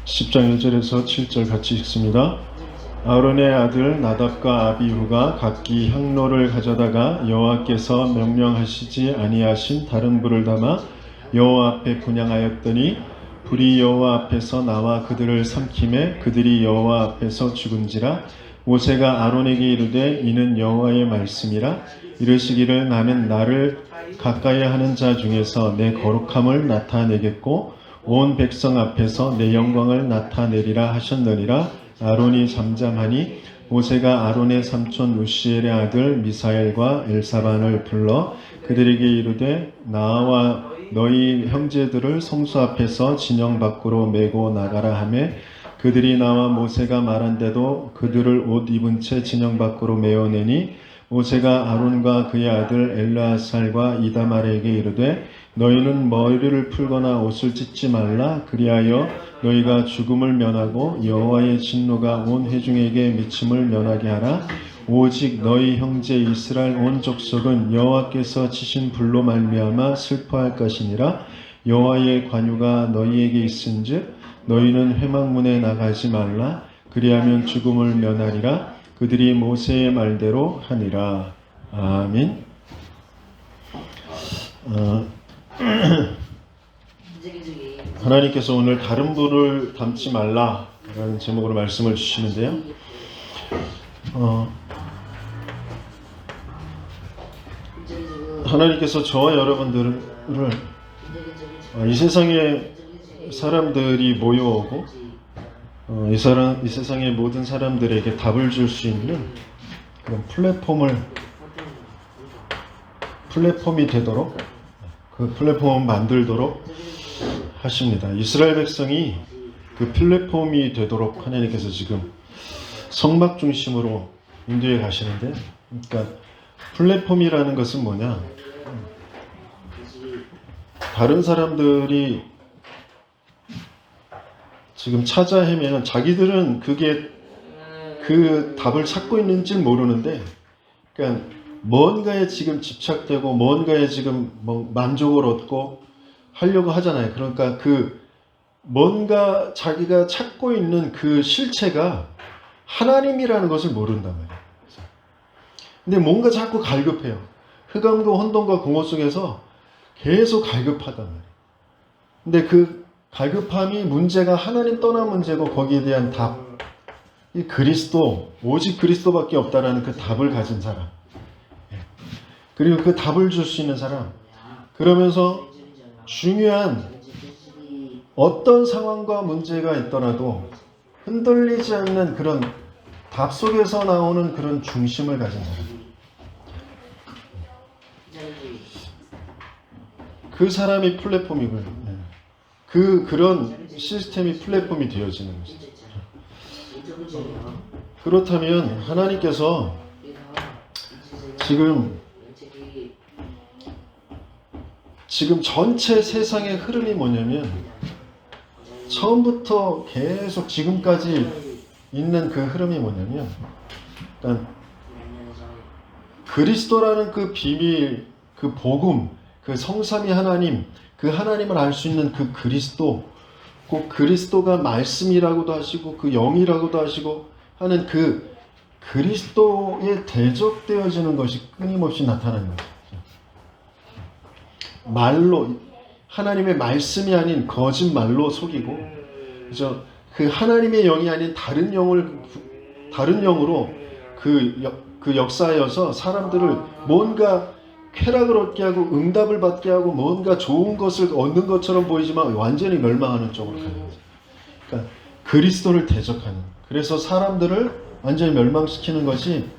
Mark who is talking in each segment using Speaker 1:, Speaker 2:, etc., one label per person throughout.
Speaker 1: 10장 1절에서 7절 같이 읽습니다. 아론의 아들 나답과 아비후가 각기 향로를 가져다가 여호와께서 명령하시지 아니하신 다른 불을 담아 여호와 앞에 분향하였더니 불이 여호와 앞에서 나와 그들을 삼키매 그들이 여호와 앞에서 죽은지라. 모세가 아론에게 이르되 이는 여호와의 말씀이라. 이르시기를 나는 나를 가까이 하는 자 중에서 내 거룩함을 나타내겠고 온 백성 앞에서 내 영광을 나타내리라 하셨느니라. 아론이 잠잠하니 모세가 아론의 삼촌 우시엘의 아들 미사엘과 엘사반을 불러 그들에게 이르되 나와 너희 형제들을 성소 앞에서 진영 밖으로 메고 나가라 하매 그들이 나와 모세가 말한 대로 그들을 옷 입은 채 진영 밖으로 메어내니 모세가 아론과 그의 아들 엘르아살과 이다말에게 이르되 너희는 머리를 풀거나 옷을 찢지 말라. 그리하여 너희가 죽음을 면하고 여호와의 진노가 온 회중에게 미침을 면하게 하라. 오직 너희 형제 이스라엘 온 족속은 여호와께서 치신 불로 말미암아 슬퍼할 것이니라. 여호와의 관유가 너희에게 있은즉 너희는 회막문에 나가지 말라. 그리하면 죽음을 면하리라. 그들이 모세의 말대로 하니라. 아멘. 하나님께서 오늘 다른 불을 담지 말라라는 제목으로 말씀을 주시는데요. 하나님께서 저와 여러분들을 이 세상에 사람들이 모여오고 이 세상의 모든 사람들에게 답을 줄 수 있는 그런 플랫폼이 되도록 그 플랫폼을 만들도록 하십니다. 이스라엘 백성이 그 플랫폼이 되도록 하나님께서 지금 성막 중심으로 인도해 가시는데, 그러니까 플랫폼이라는 것은 뭐냐? 다른 사람들이 지금 찾아 헤매는 자기들은 그게 그 답을 찾고 있는지 모르는데, 그러니까 뭔가에 지금 집착되고 뭔가에 지금 만족을 얻고 하려고 하잖아요. 그러니까 그 뭔가 자기가 찾고 있는 그 실체가 하나님이라는 것을 모른단 말이에요. 근데 뭔가 자꾸 갈급해요. 흑암과 혼돈과 공허 속에서 계속 갈급하단 말이에요. 근데 그 갈급함이 문제가 하나님 떠난 문제고 거기에 대한 답, 이 그리스도, 오직 그리스도밖에 없다라는 그 답을 가진 사람, 그리고 그 답을 줄 수 있는 사람, 그러면서 중요한 어떤 상황과 문제가 있더라도 흔들리지 않는 그런 답 속에서 나오는 그런 중심을 가진 사람, 그 사람이 플랫폼이고요. 그런 시스템이 플랫폼이 되어지는 것이죠. 그렇다면 하나님께서 지금 전체 세상의 흐름이 뭐냐면 처음부터 계속 지금까지 있는 그 흐름이 뭐냐면, 그러니까 그리스도라는 그 비밀, 그 복음, 그 성삼위 하나님, 그 하나님을 알 수 있는 그 그리스도, 그 그리스도가 말씀이라고도 하시고 그 영이라고도 하시고 하는 그 그리스도에 대적되어지는 것이 끊임없이 나타나는 거죠. 말로, 하나님의 말씀이 아닌 거짓말로 속이고, 그죠? 그 하나님의 영이 아닌 다른 영으로 그 역사하여서 사람들을 뭔가 쾌락을 얻게 하고 응답을 받게 하고 뭔가 좋은 것을 얻는 것처럼 보이지만 완전히 멸망하는 쪽으로 가는 거죠. 그러니까 그리스도를 대적하는, 그래서 사람들을 완전히 멸망시키는 것이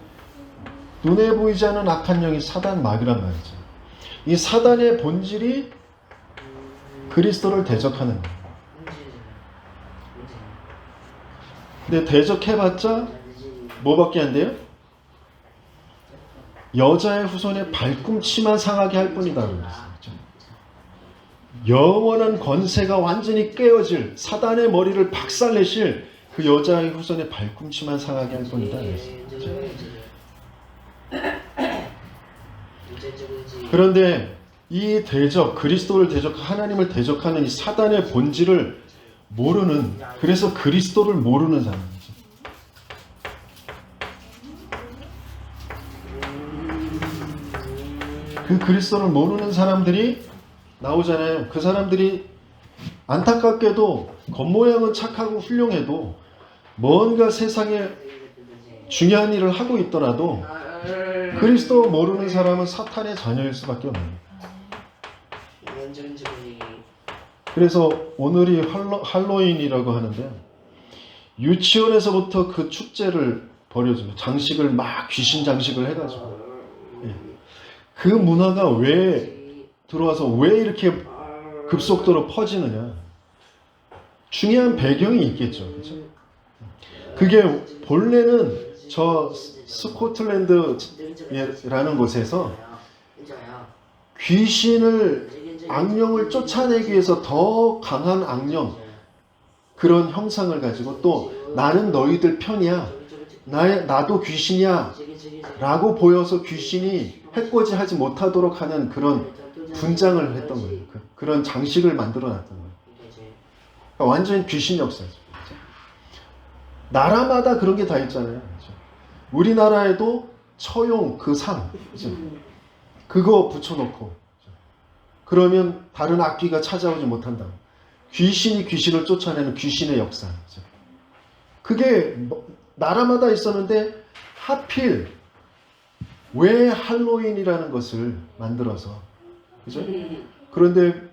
Speaker 1: 눈에 보이지 않는 악한 영이 사단 마귀란 말이죠. 이 사단의 본질이 그리스도를 대적하는 거예요. 근데 대적해봤자 뭐밖에 안 돼요? 여자의 후손의 발꿈치만 상하게 할 뿐이다. 영원한 권세가 완전히 깨어질, 사단의 머리를 박살내실 그 여자의 후손의 발꿈치만 상하게 할 뿐이다. 그런데 이 대적, 그리스도를 대적, 하나님을 대적하는 이 사단의 본질을 모르는, 그래서 그리스도를 모르는 사람이죠. 그 그리스도를 모르는 사람들이 나오잖아요. 그 사람들이 안타깝게도 겉모양은 착하고 훌륭해도 뭔가 세상에 중요한 일을 하고 있더라도 그리스도 모르는 사람은 사탄의 자녀일 수밖에 없는 거예요. 그래서 오늘이 할로윈이라고 하는데 유치원에서부터 그 축제를 벌여줘요. 장식을 막 귀신 장식을 해가지고 그 문화가 왜 들어와서 왜 이렇게 급속도로 퍼지느냐. 중요한 배경이 있겠죠. 그렇죠? 그게 본래는 저 스코틀랜드라는 곳에서 악령을 쫓아내기 위해서 더 강한 악령, 그런 형상을 가지고 또 나는 너희들 편이야, 나도 귀신이야 라고 보여서 귀신이 해코지하지 못하도록 하는 그런 분장을 했던 거예요. 그런 장식을 만들어 놨던 거예요. 그러니까 완전히 귀신 역사죠. 나라마다 그런 게 다 있잖아요. 우리나라에도 처용 그 상, 그거 붙여놓고 그러면 다른 악귀가 찾아오지 못한다. 귀신이 귀신을 쫓아내는 귀신의 역사. 그게 나라마다 있었는데 하필 왜 할로윈이라는 것을 만들어서, 그죠? 그런데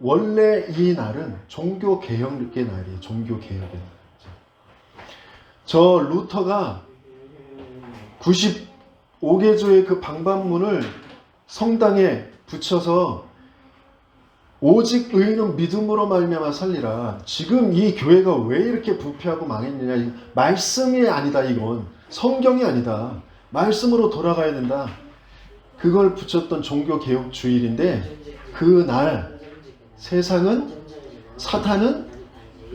Speaker 1: 원래 이 날은 종교 개혁의 날이에요. 종교 개혁의 날. 저 루터가 95개조의 그 방방문을 성당에 붙여서 오직 의인은 믿음으로 말미암아 살리라. 지금 이 교회가 왜 이렇게 부패하고 망했느냐. 말씀이 아니다. 이건 성경이 아니다. 말씀으로 돌아가야 된다. 그걸 붙였던 종교개혁 주일인데 그날 세상은, 사탄은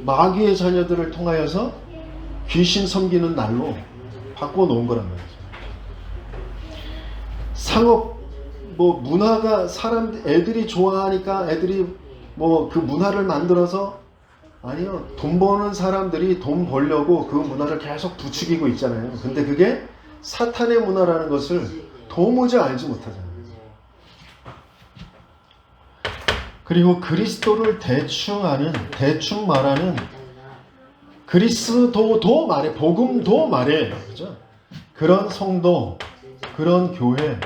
Speaker 1: 마귀의 자녀들을 통하여서 귀신 섬기는 날로 바꿔놓은 거란 말이죠. 상업 문화가 애들이 좋아하니까 애들이 그 문화를 만들어서, 아니요, 돈 버는 사람들이 돈 벌려고 그 문화를 계속 부추기고 있잖아요. 근데 그게 사탄의 문화라는 것을 도무지 알지 못하잖아요. 그리고 그리스도를 대충 말하는 그리스도도 말해, 복음도 말해, 그죠? 그런 성도, 그런 교회,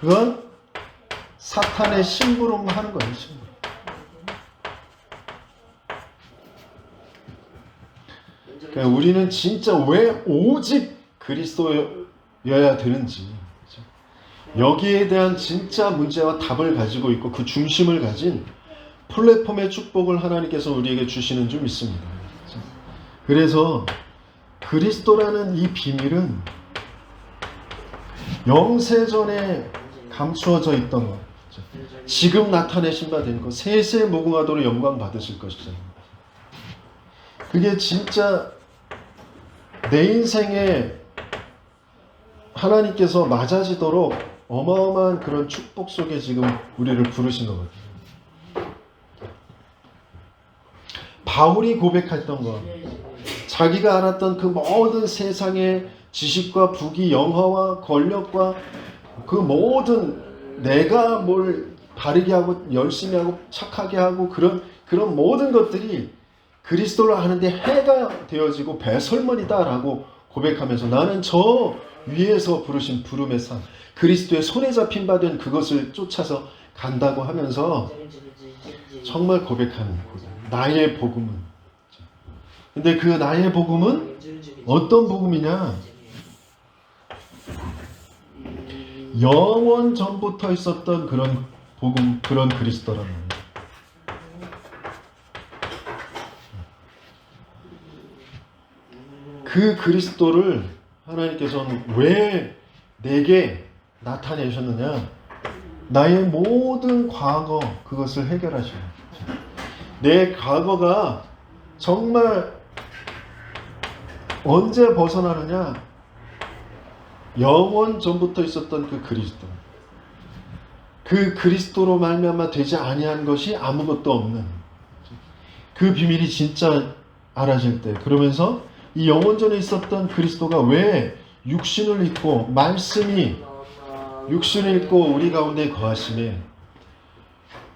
Speaker 1: 그건 사탄의 심부름 하는 거예요. 심부름. 그러니까 우리는 진짜 왜 오직 그리스도여야 되는지, 그렇죠? 여기에 대한 진짜 문제와 답을 가지고 있고 그 중심을 가진 플랫폼의 축복을 하나님께서 우리에게 주시는 줄 믿습니다. 그렇죠? 그래서 그리스도라는 이 비밀은 영세전에 감추어져 있던 것, 지금 나타내신 바 된 것, 세세무궁하도록 영광 받으실 것이잖아요. 그게 진짜 내 인생에 하나님께서 맞아지도록 어마어마한 그런 축복 속에 지금 우리를 부르신 거거든요. 바울이 고백했던 것, 자기가 알았던 그 모든 세상의 지식과 부귀, 영화와 권력과 그 모든, 내가 뭘 바르게 하고 열심히 하고 착하게 하고 그런 모든 것들이 그리스도를 아는데 해가 되어지고 배설물이다라고 고백하면서 나는 저 위에서 부르신 부름의 상, 그리스도의 손에 잡힌 바 된 그것을 쫓아서 간다고 하면서 정말 고백하는 거예요. 나의 복음은. 근데 그 나의 복음은 어떤 복음이냐? 영원 전부터 있었던 그런 복음, 그런 그리스도라는 거예요. 그 그리스도를 하나님께서는 왜 내게 나타내셨느냐? 나의 모든 과거, 그것을 해결하시는 거예요. 내 과거가 정말 언제 벗어나느냐? 영원 전부터 있었던 그 그리스도, 그 그리스도로 말미암아 되지 아니한 것이 아무것도 없는 그 비밀이 진짜 알아질 때, 그러면서 이 영원전에 있었던 그리스도가 왜 육신을 입고, 말씀이 육신을 입고 우리 가운데 거하심에,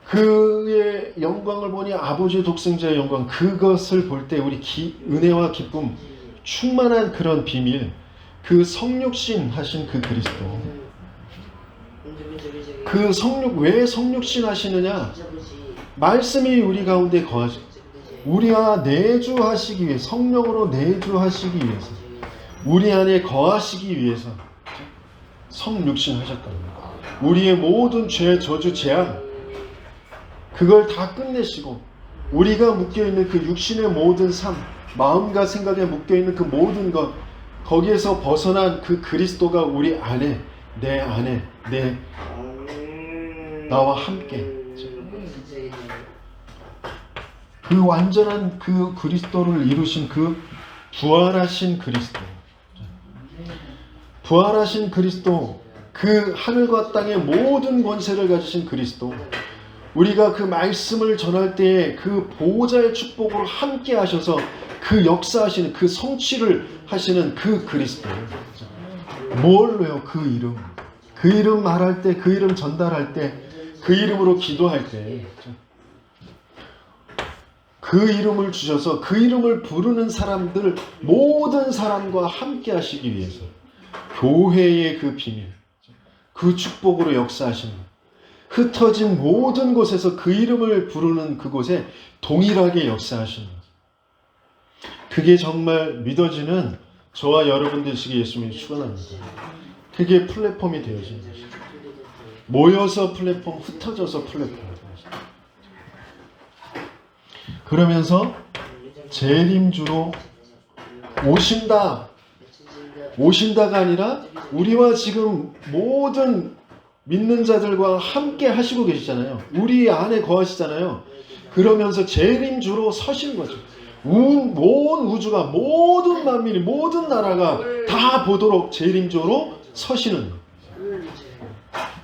Speaker 1: 그의 영광을 보니 아버지의 독생자의 영광, 그것을 볼 때 우리 은혜와 기쁨 충만한 그런 비밀, 그 성육신 하신 그 그리스도, 그 왜 성육신 하시느냐? 말씀이 우리 가운데 거하시, 우리와 내주하시기 위해, 성령으로 내주하시기 위해서, 우리 안에 거하시기 위해서 성육신 하셨답니다. 우리의 모든 죄, 저주, 재앙, 그걸 다 끝내시고, 우리가 묶여있는 그 육신의 모든 삶, 마음과 생각에 묶여있는 그 모든 것, 거기에서 벗어난 그 그리스도가 우리 안에, 내 안에, 나와 함께, 그 완전한 그 그리스도를 이루신 그 부활하신 그리스도, 부활하신 그리스도, 그 하늘과 땅의 모든 권세를 가지신 그리스도, 우리가 그 말씀을 전할 때에 그 보호자의 축복으로 함께 하셔서 그 역사하시는, 그 성취를 하시는 그 그리스도. 뭘로요? 그 이름. 그 이름 말할 때, 그 이름 전달할 때, 그 이름으로 기도할 때, 그 이름을 주셔서 그 이름을 부르는 사람들, 모든 사람과 함께 하시기 위해서 교회의 그 비밀, 그 축복으로 역사하시는, 흩어진 모든 곳에서 그 이름을 부르는 그곳에 동일하게 역사하시는 것. 그게 정말 믿어지는 저와 여러분 되시기 예수님이 축원합니다. 그게 플랫폼이 되어지는 것이죠. 모여서 플랫폼, 흩어져서 플랫폼. 그러면서 재림주로 오신다가 아니라 우리와 지금 모든 믿는 자들과 함께 하시고 계시잖아요. 우리 안에 거하시잖아요. 그러면서 재림주로 서신 거죠. 온 우주가, 모든 만민이, 모든 나라가 다 보도록 재림주로 서시는 거예요.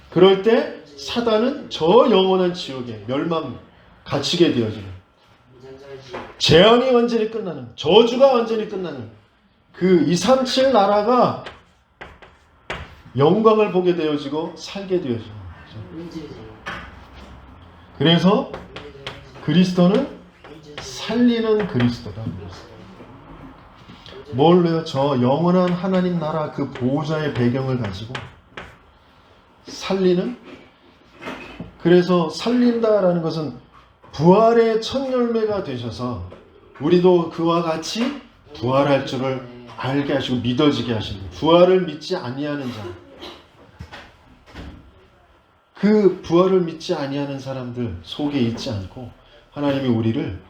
Speaker 1: 그럴 때 사단은 저 영원한 지옥에 멸망, 갇히게 되어지는, 재앙이 완전히 끝나는, 저주가 완전히 끝나는 그 237 나라가 영광을 보게 되어지고 살게 되어지는 거죠. 그래서 그리스도는 살리는 그리스도다. 뭘로요? 저 영원한 하나님 나라 그 보호자의 배경을 가지고 살리는, 그래서 살린다라는 것은 부활의 첫 열매가 되셔서 우리도 그와 같이 부활할 줄을 알게 하시고 믿어지게 하시는, 부활을 믿지 아니하는 자, 그 부활을 믿지 아니하는 사람들 속에 있지 않고 하나님이 우리를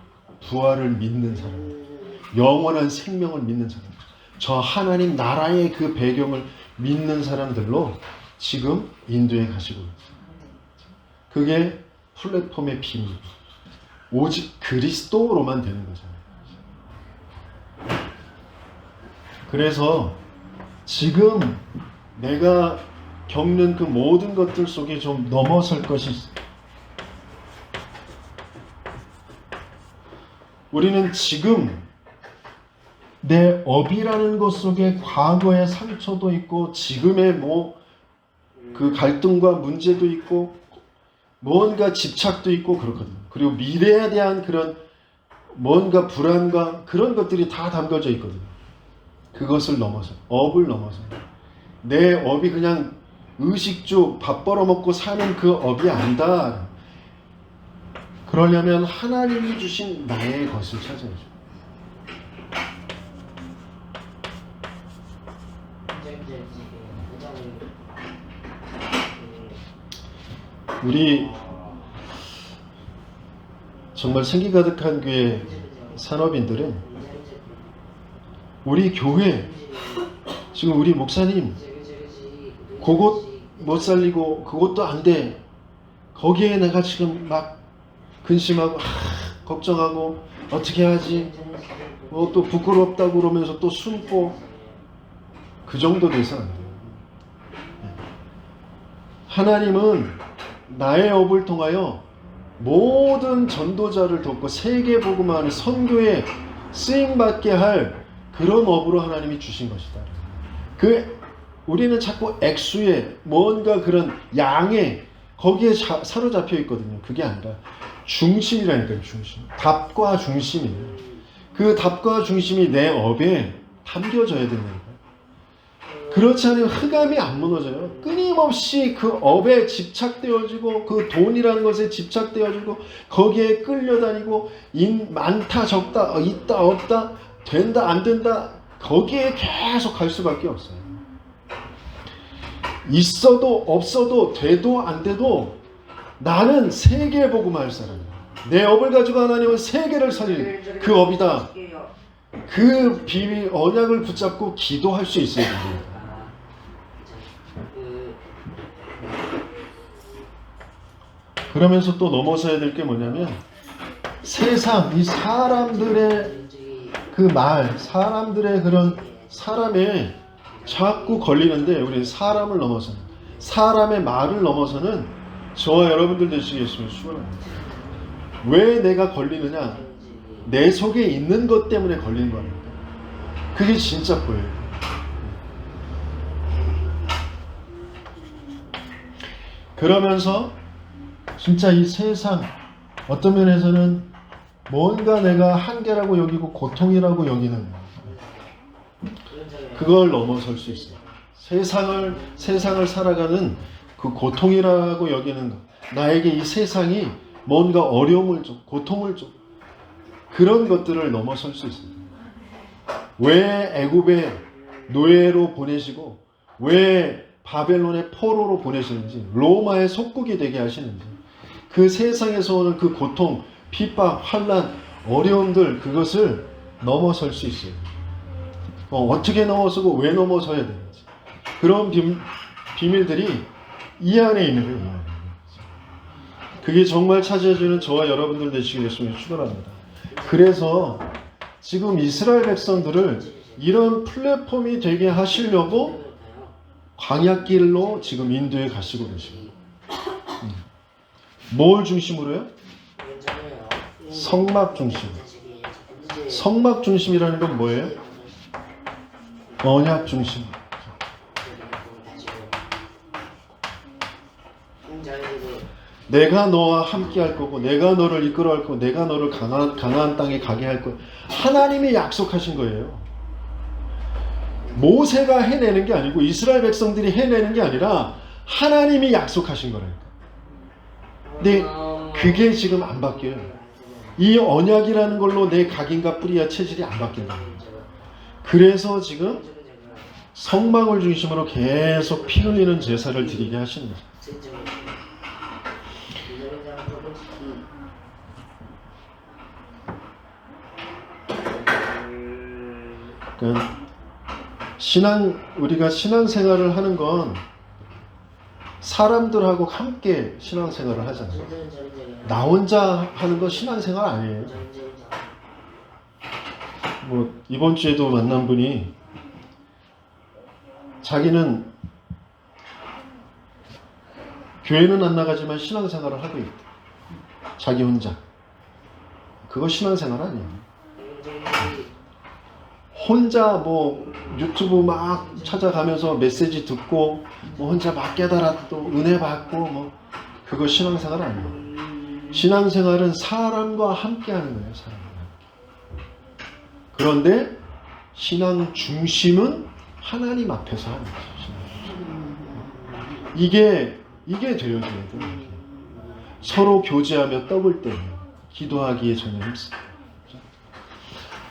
Speaker 1: 부활을 믿는 사람, 영원한 생명을 믿는 사람, 저 하나님 나라의 그 배경을 믿는 사람들로 지금 인도해 가시고 있습니다. 그게 플랫폼의 비밀, 오직 그리스도로만 되는 거잖아요. 그래서 지금 내가 겪는 그 모든 것들 속에 좀 넘어설 것이 있어요. 우리는 지금 내 업이라는 것 속에 과거의 상처도 있고 지금의 그 갈등과 문제도 있고 뭔가 집착도 있고 그렇거든요. 그리고 미래에 대한 그런 뭔가 불안과 그런 것들이 다 담겨져 있거든요. 그것을 넘어서, 업을 넘어서, 내 업이 그냥 의식주 밥 벌어먹고 사는 그 업이 아니다. 그러려면 하나님이 주신 나의 것을 찾아야죠. 우리 정말 생기 가득한 교회 산업인들은 우리 교회, 지금 우리 목사님 그것 못 살리고 그것도 안 돼, 거기에 내가 지금 막 근심하고 걱정하고 어떻게 하지, 또 부끄럽다고 그러면서 또 숨고, 그 정도 돼서는 안 돼요. 하나님은 나의 업을 통하여 모든 전도자를 돕고 세계복음화하는 선교에 쓰임받게 할 그런 업으로 하나님이 주신 것이다. 우리는 자꾸 액수에 뭔가 그런 양에 거기에 사로잡혀 있거든요. 그게 아니라 중심이라니까요. 중심. 답과 중심이에요. 그 답과 중심이 내 업에 담겨져야 된다니까요. 그렇지 않으면 흑암이 안 무너져요. 끊임없이 그 업에 집착되어지고 그 돈이라는 것에 집착되어지고 거기에 끌려다니고 많다 적다 있다 없다 된다 안 된다 거기에 계속 갈 수밖에 없어요. 있어도 없어도 돼도 안 돼도 나는 세계 복음할 사람이야. 내 업을 가지고 하나님은 세계를 살릴 그 업이다. 그 비밀 언약을 붙잡고 기도할 수 있어야 됩니다. 그러면서 또 넘어서야 될 게 뭐냐면 세상 이 사람들의 그 말, 사람들의 그런 사람에 자꾸 걸리는데 우리는 사람을 넘어서는 사람의 말을 넘어서는 저와 여러분들 되시겠으면 축원합니다. 왜 내가 걸리느냐? 내 속에 있는 것 때문에 걸리는 겁니다. 그게 진짜 보여요. 그러면서 진짜 이 세상 어떤 면에서는 뭔가 내가 한계라고 여기고 고통이라고 여기는 그걸 넘어설 수 있어요. 세상을 살아가는 그 고통이라고 여기는 것. 나에게 이 세상이 뭔가 어려움을 줘, 고통을 줘. 그런 것들을 넘어설 수 있어요. 왜 애굽의 노예로 보내시고 왜 바벨론의 포로로 보내시는지 로마의 속국이 되게 하시는지 그 세상에서 오는 그 고통, 핍박, 환난, 어려움들 그것을 넘어설 수 있어요. 어떻게 넘어서고 왜 넘어서야 되는지 그런 비밀들이 이 안에 있는 거예요. 그게 정말 차지해주는 저와 여러분들 되시겠으면 축원합니다. 그래서 지금 이스라엘 백성들을 이런 플랫폼이 되게 하시려고 광야길로 지금 인도에 가시고 계십니다. 뭘 중심으로요? 성막 중심. 성막 중심이라는 건 뭐예요? 언약 중심. 내가 너와 함께 할 거고 내가 너를 이끌어 갈 거고 내가 너를 가나안 땅에 가게 할 거고 하나님이 약속하신 거예요. 모세가 해내는 게 아니고 이스라엘 백성들이 해내는 게 아니라 하나님이 약속하신 거라니까. 근데 그게 지금 안 바뀌어요. 이 언약이라는 걸로 내 각인과 뿌리와 체질이 안 바뀐다. 그래서 지금 성막을 중심으로 계속 피 흘리는 제사를 드리게 하시는 거죠. 그러니까 우리가 신앙생활을 하는 건 사람들하고 함께 신앙생활을 하잖아요. 나 혼자 하는 건 신앙생활 아니에요. 이번 주에도 만난 분이 자기는 교회는 안 나가지만 신앙생활을 하고 있다. 자기 혼자. 그거 신앙생활 아니에요. 혼자 유튜브 막 찾아가면서 메시지 듣고 혼자 막 깨달았고 은혜 받고 그거 신앙생활 아니에요. 신앙생활은 사람과 함께 하는 거예요. 사람과 함께. 그런데 신앙 중심은 하나님 앞에서 하는 거죠. 이게 되어져야 돼요. 서로 교제하며 떡을 떼며 기도하기에 전혀 힘씁니다.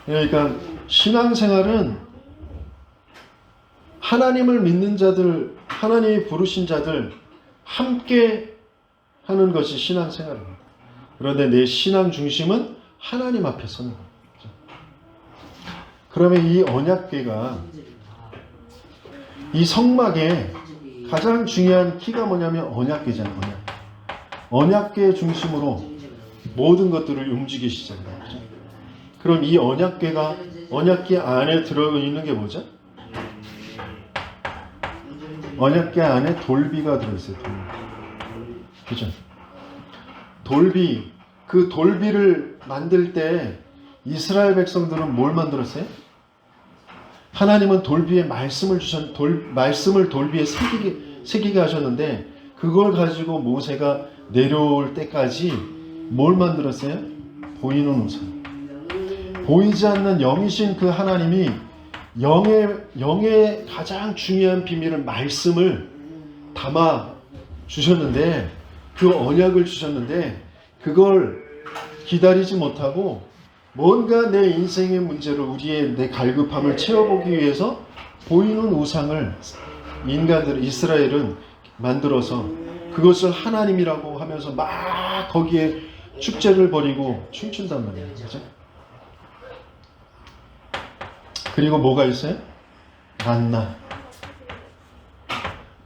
Speaker 1: 그러니까 신앙생활은 하나님을 믿는 자들, 하나님이 부르신 자들 함께 하는 것이 신앙생활입니다. 그런데 내 신앙 중심은 하나님 앞에 서는 겁니다. 그러면 이 언약궤가 이 성막의 가장 중요한 키가 뭐냐면 언약궤잖아요. 언약궤 중심으로 모든 것들을 움직이시잖아요. 그럼 이 언약궤 안에 들어있는 게 뭐죠? 언약궤 안에 돌비가 들어있어요. 그죠? 돌비, 그 돌비를 만들 때 이스라엘 백성들은 뭘 만들었어요? 하나님은 돌비에 말씀을 돌비에 새기게 하셨는데, 그걸 가지고 모세가 내려올 때까지 뭘 만들었어요? 보이는 우상. 보이지 않는 영이신 그 하나님이 영의 가장 중요한 비밀을 말씀을 담아 주셨는데, 그 언약을 주셨는데, 그걸 기다리지 못하고 뭔가 내 인생의 문제를, 내 갈급함을 채워보기 위해서 보이는 우상을 이스라엘은 만들어서 그것을 하나님이라고 하면서 막 거기에 축제를 벌이고 춤춘단 말이에요. 그죠? 그리고 뭐가 있어요?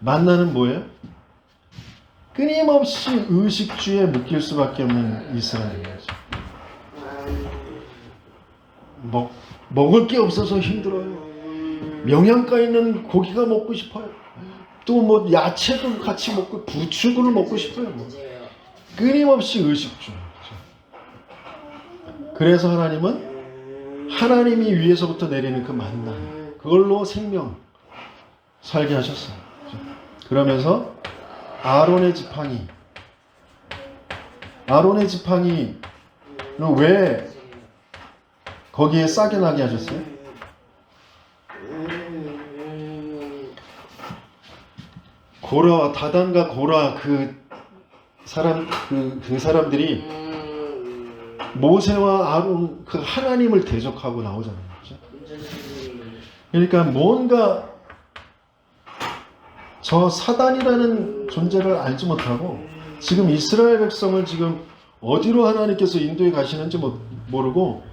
Speaker 1: 만나는 뭐예요? 끊임없이 의식주에 묶일 수밖에 없는 이스라엘이죠. 먹을 게 없어서 힘들어요. 영양가 있는 고기가 먹고 싶어요. 또 뭐 야채도 같이 먹고 부추를 먹고 싶어요. 끊임없이 의식주. 그래서 하나님은 하나님이 위에서부터 내리는 그 만나, 그걸로 생명 살게 하셨어요. 그러면서 아론의 지팡이는 왜 거기에 싹이 나게 하셨어요? 고라와 다단과 고라 그 사람들이 모세와 아론 그 하나님을 대적하고 나오잖아요. 그렇죠? 그러니까 뭔가 저 사단이라는 존재를 알지 못하고 지금 이스라엘 백성을 지금 어디로 하나님께서 인도해 가시는지 모르고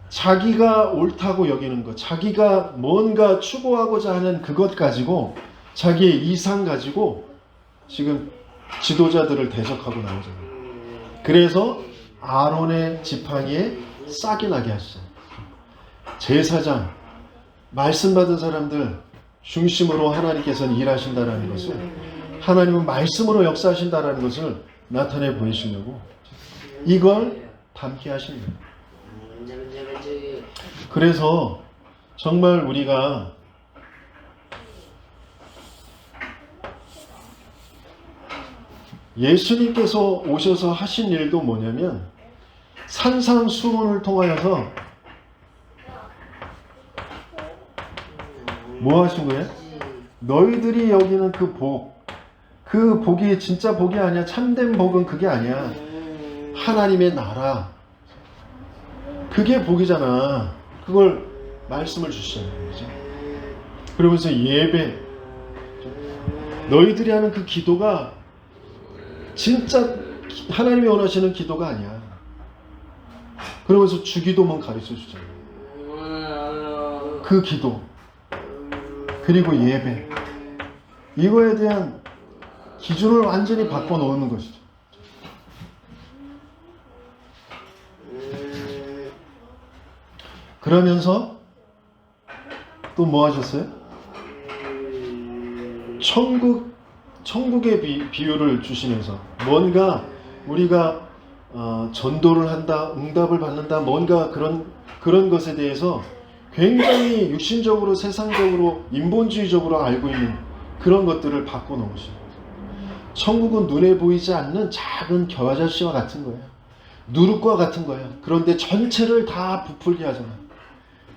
Speaker 1: 자기가 옳다고 여기는 것, 자기가 뭔가 추구하고자 하는 그것 가지고, 자기의 이상 가지고 지금 지도자들을 대적하고 나오잖아요. 그래서 아론의 지팡이에 싹이 나게 하시잖아요. 제사장, 말씀 받은 사람들 중심으로 하나님께서는 일하신다라는 것을, 하나님은 말씀으로 역사하신다라는 것을 나타내 보이시려고 이걸 담게 하신 거예요. 그래서 정말 우리가 예수님께서 오셔서 하신 일도 뭐냐면 산상수훈을 통하여서 뭐 하신 거예요? 너희들이 여기는 그 복이 진짜 복이 아니야. 참된 복은 그게 아니야. 하나님의 나라, 그게 복이잖아. 그걸 말씀을 주시잖아요. 그죠? 그러면서 예배, 너희들이 하는 그 기도가 진짜 하나님이 원하시는 기도가 아니야. 그러면서 주기도만 가르쳐 주잖아요. 그 기도, 그리고 예배, 이거에 대한 기준을 완전히 바꿔놓는 것이죠. 그러면서 또 뭐 하셨어요? 천국의 비유를 주시면서 뭔가 우리가 전도를 한다, 응답을 받는다, 뭔가 그런 것에 대해서 굉장히 육신적으로, 세상적으로, 인본주의적으로 알고 있는 그런 것들을 바꿔놓으시는 거예요. 천국은 눈에 보이지 않는 작은 겨자씨와 같은 거예요. 누룩과 같은 거예요. 그런데 전체를 다 부풀게 하잖아요.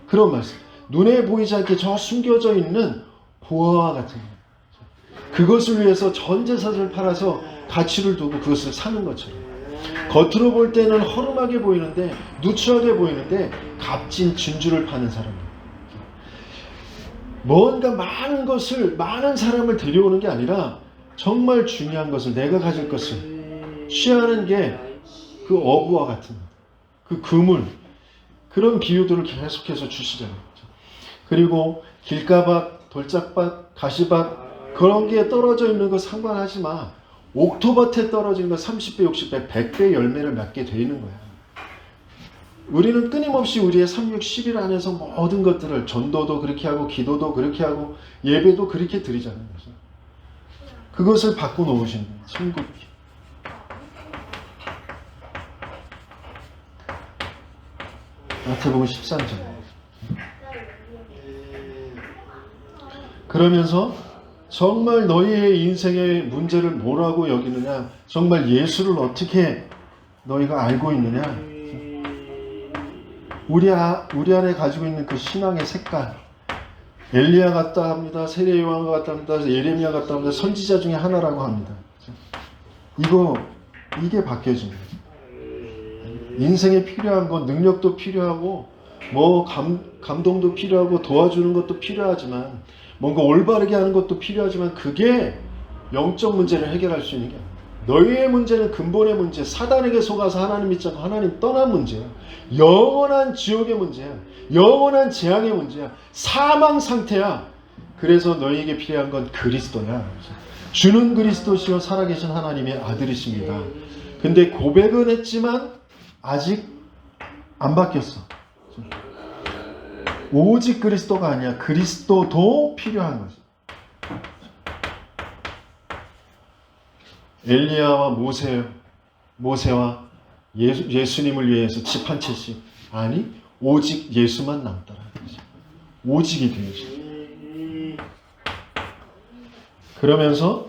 Speaker 1: 그런 말씀. 눈에 보이지 않게 저 숨겨져 있는 보화와 같은 거예요. 그것을 위해서 전 재산을 팔아서 가치를 두고 그것을 사는 것처럼. 겉으로 볼 때는 허름하게 보이는데, 누추하게 보이는데 값진 진주를 파는 사람이에요. 뭔가 많은 사람을 데려오는 게 아니라 정말 중요한 것을, 내가 가질 것을 취하는 게 그 어부와 같은 그 그물, 그런 비유들을 계속해서 주시잖아요. 그리고 길가박, 돌짝박, 가시박, 그런 게 떨어져 있는 거 상관하지 마. 옥토밭에 떨어지는 거 30배, 60배, 100배 열매를 맺게 돼 있는 거야. 우리는 끊임없이 우리의 3, 6, 10일 안에서 모든 것들을, 전도도 그렇게 하고, 기도도 그렇게 하고, 예배도 그렇게 드리잖아요. 그것을 바꿔 놓으신 거예요. 천국이. 마태복음 13장. 그러면서 정말 너희의 인생의 문제를 뭐라고 여기느냐, 정말 예수를 어떻게 너희가 알고 있느냐, 우리 안에 가지고 있는 그 신앙의 색깔, 엘리야 같다 합니다. 세례 요한 같다 합니다. 예레미야 같다 합니다. 선지자 중에 하나라고 합니다. 이게 바뀌어집니다. 인생에 필요한 건 능력도 필요하고 뭐 감동도 필요하고 도와주는 것도 필요하지만 뭔가 올바르게 하는 것도 필요하지만 그게 영적 문제를 해결할 수 있는 게 아니에요. 너희의 문제는 근본의 문제, 사단에게 속아서 하나님 믿지 않고 하나님 떠난 문제야. 영원한 지옥의 문제야. 영원한 재앙의 문제야. 사망 상태야. 그래서 너희에게 필요한 건 그리스도야. 주는 그리스도시요 살아계신 하나님의 아들이십니다. 근데 고백은 했지만 아직 안 바뀌었어. 오직 그리스도가 아니야. 그리스도도 필요한 거지. 엘리야와 모세와 예수님을 위해서 집 한 채씩, 아니 오직 예수만 남더라. 오직이 되어지. 그러면서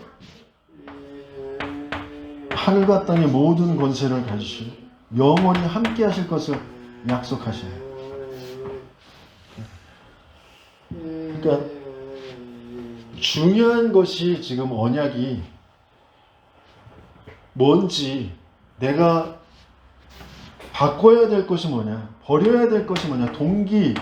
Speaker 1: 하늘과 땅의 모든 권세를 가지시고 영원히 함께 하실 것을 약속하셔요. 그러니까 중요한 것이 지금 언약이 뭔지, 내가 바꿔야 될 것이 뭐냐, 버려야 될 것이 뭐냐, 동기,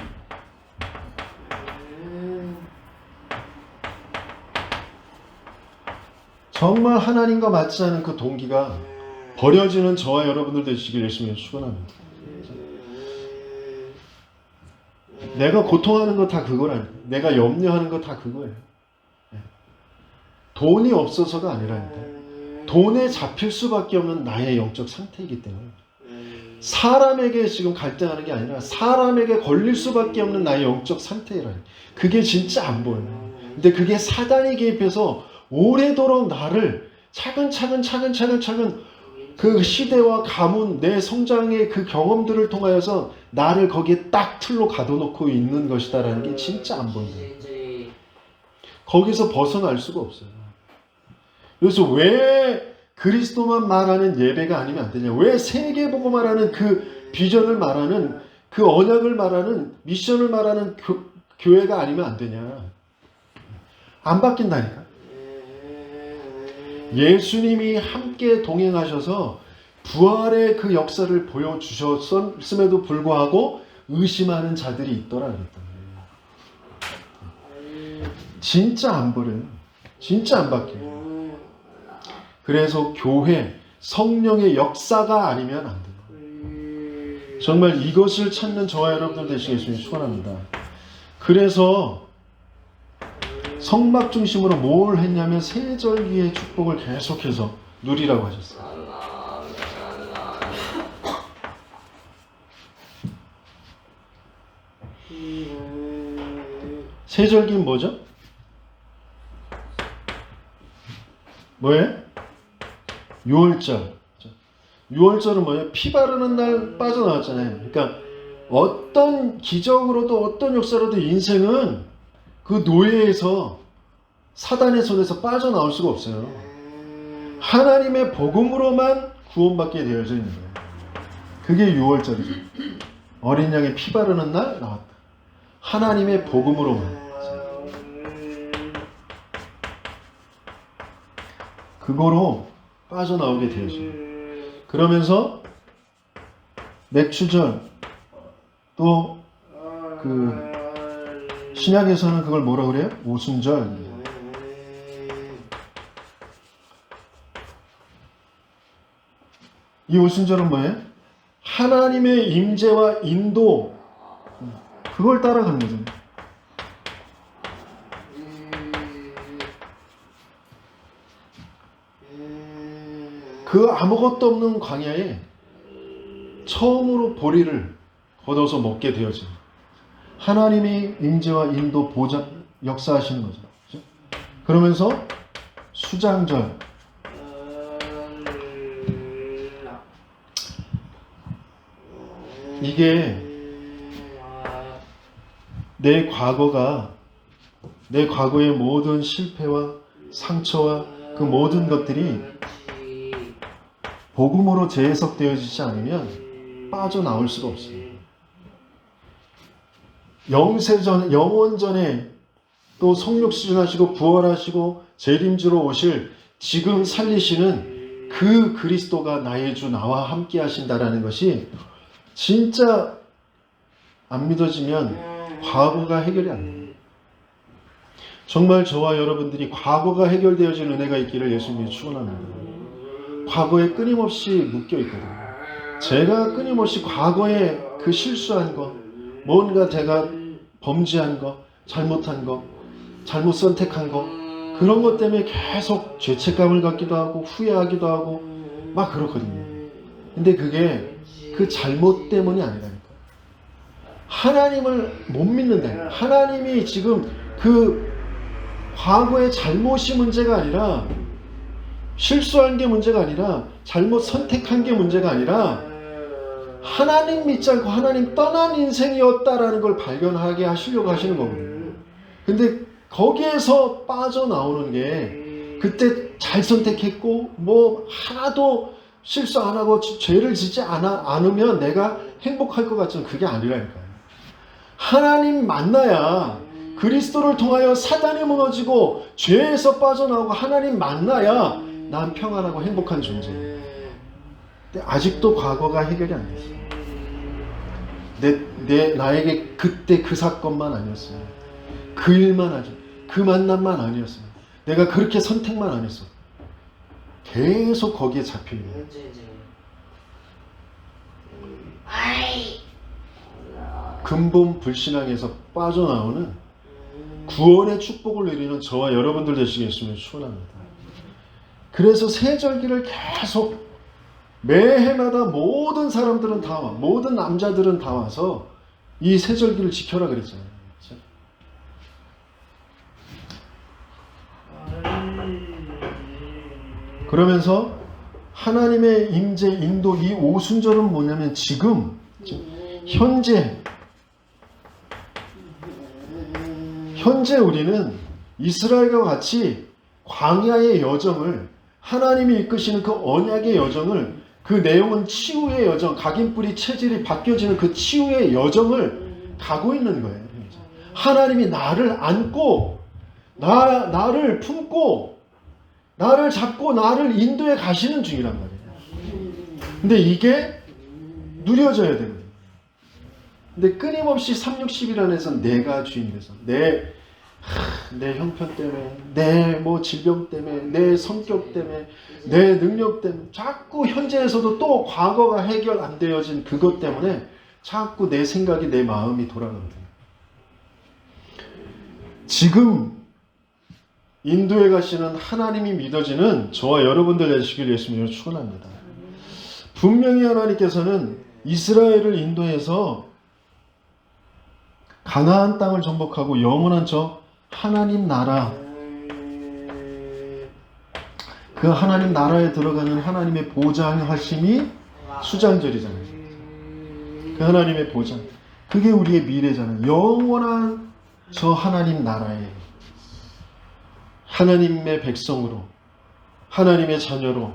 Speaker 1: 정말 하나님과 맞지 않은 그 동기가 버려지는 저와 여러분들 되시길 열심히 축원합니다. 내가 고통하는 거 다 그거라니까. 내가 염려하는 거 다 그거예요. 돈이 없어서가 아니라니까. 돈에 잡힐 수밖에 없는 나의 영적 상태이기 때문에 사람에게 지금 갈등하는 게 아니라 사람에게 걸릴 수밖에 없는 나의 영적 상태라니까. 그게 진짜 안 보여요. 근데 그게 사단이 개입해서 오래도록 나를 차근차근 그 시대와 가문, 내 성장의 그 경험들을 통하여서 나를 거기에 딱 틀로 가둬놓고 있는 것이다라는 게 진짜 안 보여요. 거기서 벗어날 수가 없어요. 그래서 왜 그리스도만 말하는 예배가 아니면 안 되냐? 왜 세계보고 말하는 그 비전을 말하는 그 언약을 말하는 미션을 말하는 교회가 아니면 안 되냐? 안 바뀐다니까. 예수님이 함께 동행하셔서 부활의 그 역사를 보여주셨음에도 불구하고 의심하는 자들이 있더라 그랬다. 진짜 안 버려요. 진짜 안 바뀌어요. 그래서 교회, 성령의 역사가 아니면 안 돼요. 정말 이것을 찾는 저와 여러분들 되시겠으면 축원합니다. 그래서 성막 중심으로 뭘 했냐면 세절기의 축복을 계속해서 누리라고 하셨어요. 세절기는 뭐죠? 뭐예요? 유월절. 유월절은 뭐예요? 피 바르는 날 빠져나왔잖아요. 그러니까 어떤 기적으로도 어떤 역사로도 인생은 그 노예에서 사단의 손에서 빠져나올 수가 없어요. 하나님의 복음으로만 구원받게 되어져 있는 거예요. 그게 유월절이죠. 어린 양의 피 바르는 날 나왔다. 하나님의 복음으로만. 그거로 빠져나오게 되어져요. 그러면서 맥추절, 또 그 신약에서는 그걸 뭐라 그래요? 오순절. 이 오순절은 뭐예요? 하나님의 임재와 인도, 그걸 따라가는 거죠. 그 아무것도 없는 광야에 처음으로 보리를 걷어서 먹게 되어집니다. 하나님이 임재와 인도 보좌 역사하시는 거죠. 그렇죠? 그러면서 수장절, 이게 내 과거가, 내 과거의 모든 실패와 상처와 그 모든 것들이 복음으로 재해석되어지지 않으면 빠져나올 수가 없어요. 영원전에 또 성육신하시고 부활하시고 재림주로 오실 지금 살리시는 그 그리스도가 나의 주 나와 함께 하신다라는 것이 진짜 안 믿어지면 과거가 해결이 안 돼요. 정말 저와 여러분들이 과거가 해결되어질 은혜가 있기를 예수님이 축원합니다. 과거에 끊임없이 묶여있거든요. 제가 끊임없이 과거에 그 실수한 거, 뭔가 제가 범죄한 거, 잘못한 거, 잘못 선택한 거, 그런 것 때문에 계속 죄책감을 갖기도 하고 후회하기도 하고 막 그렇거든요. 근데 그게 그 잘못 때문이 아니라니까. 하나님을 못 믿는다. 하나님이 지금 그 과거의 잘못이 문제가 아니라, 실수한 게 문제가 아니라, 잘못 선택한 게 문제가 아니라 하나님 믿지 않고 하나님 떠난 인생이었다라는 걸 발견하게 하시려고 하시는 거거든요. 근데 거기에서 빠져나오는 게, 그때 잘 선택했고 뭐 하나도 실수 안 하고 죄를 짓지 않으면 내가 행복할 것 같지만 그게 아니라니까요. 하나님 만나야, 그리스도를 통하여 사단이 무너지고 죄에서 빠져나오고 하나님 만나야 난 평안하고 행복한 존재예요. 근데 아직도 과거가 해결이 안 됐어요. 나에게 그때 그 사건만 아니었어요. 그 일만 아니었어요. 그 만남만 아니었어요. 내가 그렇게 선택만 안 했어. 계속 거기에 잡혀있는 거예요. 근본 불신앙에서 빠져나오는 구원의 축복을 누리는 저와 여러분들 되시겠으면 축원합니다. 그래서 세절기를 계속 매해마다 모든 사람들은 다 와, 모든 남자들은 다 와서 이 세절기를 지켜라 그랬잖아요. 그러면서 하나님의 임재, 인도, 이 오순절은 뭐냐면 지금 현재 우리는 이스라엘과 같이 광야의 여정을, 하나님이 이끄시는 그 언약의 여정을, 그 내용은 치유의 여정, 각인뿌리 체질이 바뀌어지는 그 치유의 여정을 가고 있는 거예요. 하나님이 나를 안고 나를 품고 나를 잡고 나를 인도해 가시는 중이란 말이에요. 근데 이게 누려져야 됩니다. 근데 끊임없이 360일 안에서 내가 주인 돼서 내 형편 때문에, 내 뭐 질병 때문에, 내 성격 때문에, 내 능력 때문에 자꾸 현재에서도 또 과거가 해결 안 되어진 그것 때문에 자꾸 내 생각이, 내 마음이 돌아갑니다. 지금 인도에 가시는 하나님이 믿어지는 저와 여러분들 되시길 예수님으로 축원합니다. 분명히 하나님께서는 이스라엘을 인도해서 가나안 땅을 정복하고 영원한 저 하나님 나라, 그 하나님 나라에 들어가는 하나님의 보장하심이 수장절이잖아요. 그 하나님의 보장, 그게 우리의 미래잖아요. 영원한 저 하나님 나라에 하나님의 백성으로, 하나님의 자녀로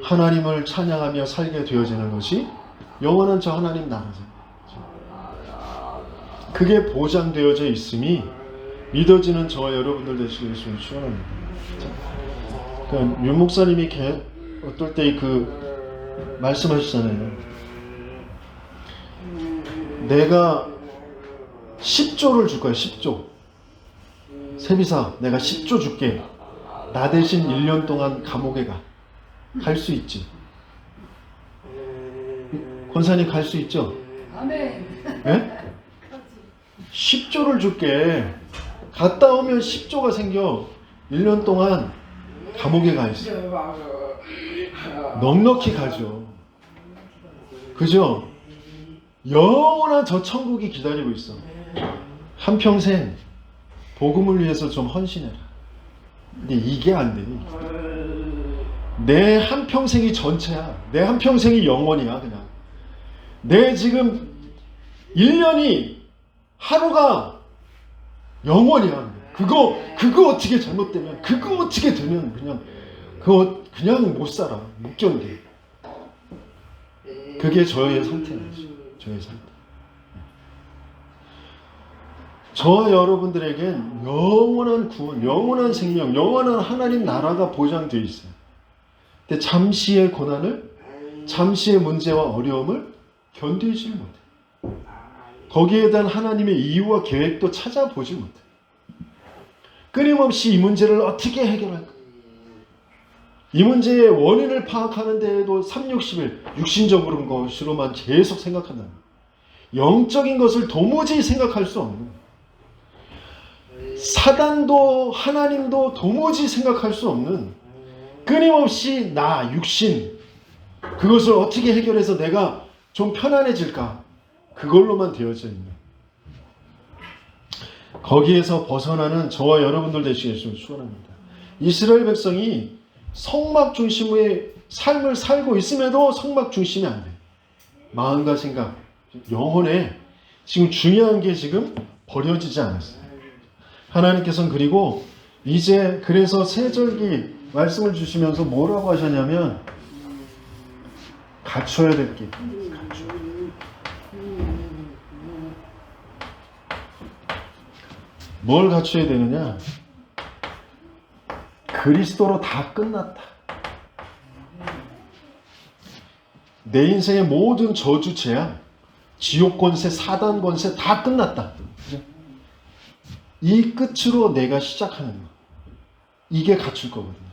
Speaker 1: 하나님을 찬양하며 살게 되어지는 것이 영원한 저 하나님 나라잖아요. 그게 보장되어져 있음이 믿어지는 저와 여러분들 되시길 예수님 축원합니다. 그러니까 윤 목사님이 어떨 때 그 말씀하시잖아요. 내가 10조를 줄 거야. 10조. 세비사, 내가 10조 줄게. 나 대신 1년 동안 감옥에 가. 갈 수 있지. 권사님 갈 수 있죠?
Speaker 2: 아멘.
Speaker 1: 네? 10조를 줄게. 갔다 오면 10조가 생겨. 1년 동안 감옥에 가 있어. 넉넉히 가죠. 그죠? 영원한 저 천국이 기다리고 있어. 한평생 복음을 위해서 좀 헌신해라. 근데 이게 안 돼. 내 한평생이 전체야. 내 한평생이 영원이야. 그냥 내 지금 1년이, 하루가 영원히 하는 거예요. 그거 어떻게 잘못되면, 그거 어떻게 되면 그거 그냥 못 살아. 못 견뎌. 그게 저의 상태입니다. 저의 상태. 저와 여러분들에겐 영원한 구원, 영원한 생명, 영원한 하나님 나라가 보장되어 있어요. 근데 잠시의 고난을, 잠시의 문제와 어려움을 견디지 못해. 거기에 대한 하나님의 이유와 계획도 찾아보지 못해. 끊임없이 이 문제를 어떻게 해결할까? 이 문제의 원인을 파악하는 데에도 360일 육신적인 것으로만 계속 생각한다는 거예요. 영적인 것을 도무지 생각할 수 없는 거예요. 사단도 하나님도 도무지 생각할 수 없는, 끊임없이 나, 육신, 그것을 어떻게 해결해서 내가 좀 편안해질까, 그걸로만 되어져 있는, 거기에서 벗어나는 저와 여러분들 되시겠으면 축원합니다. 이스라엘 백성이 성막 중심의 삶을 살고 있음에도 성막 중심이 안 돼. 마음과 생각, 영혼에 지금 중요한 게 지금 버려지지 않았어요. 하나님께서는 그리고 이제 그래서 세절기 말씀을 주시면서 뭐라고 하셨냐면, 갖춰야 될 게 뭘 갖춰야 되느냐? 그리스도로 다 끝났다. 내 인생의 모든 저주, 재앙, 지옥 권세, 사단 권세 다 끝났다. 이 끝으로 내가 시작하는 거. 이게 갖출 거거든요.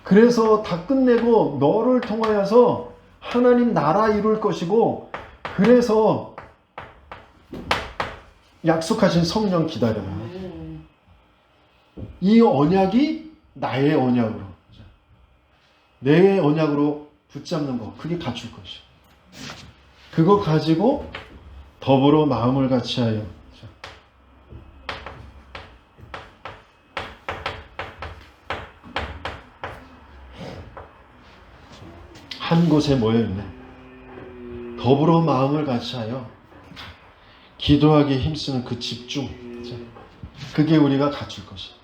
Speaker 1: 그래서 다 끝내고 너를 통하여서 하나님 나라 이룰 것이고, 그래서 약속하신 성령 기다려라. 이 언약이 나의 언약으로, 내 언약으로 붙잡는 거, 그게 갖출 것이야. 그거 가지고 더불어 마음을 같이하여 한 곳에 모여있네. 더불어 마음을 같이하여 기도하기에 힘쓰는 그 집중, 그게 우리가 갖출 것이야.